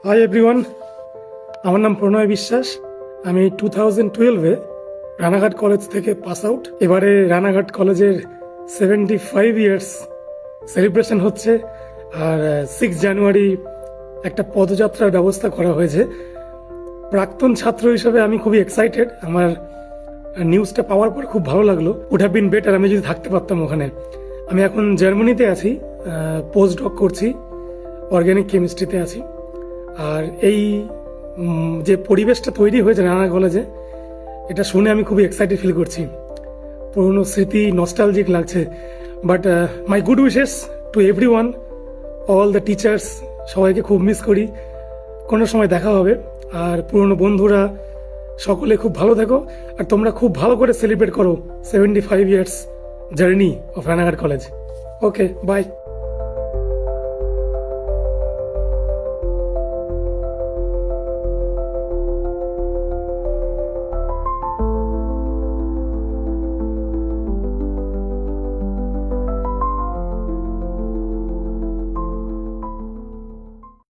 Hi everyone, আমার নাম প্রণয় বিশ্বাস। আমি 2012-এ রানাঘাট কলেজ থেকে পাস আউট। এবারে রানাঘাট কলেজের 75 ইয়ার্স সেলিব্রেশন হচ্ছে, আর 6 জানুয়ারি একটা পদযাত্রার ব্যবস্থা করা হয়েছে। প্রাক্তন ছাত্র হিসেবে আমি খুবই এক্সাইটেড। আমার নিউজটা পাওয়ার পর খুব ভালো লাগলো। উড হ্যাভ বিন বেটার আমি যদি থাকতে পারতাম ওখানে। আমি এখন জার্মানিতে আছি, পোস্ট ডক করছি, অর্গ্যানিক কেমিস্ট্রিতে আছি। আর এই যে পরিবেশটা তৈরি হয়েছে রানা কলেজে, এটা শুনে আমি খুবই এক্সাইটেড ফিল করছি। পুরনো স্মৃতি নস্টালজিক লাগছে। But my good wishes to every one, all the teachers, সবাইকে খুব মিস করি। কোনো সময় দেখা হবে। আর পুরনো বন্ধুরা সকলে খুব ভালো থেকো। আর তোমরা খুব ভালো করে সেলিব্রেট করো 75 years journey of Ranaghat college. Okay, by.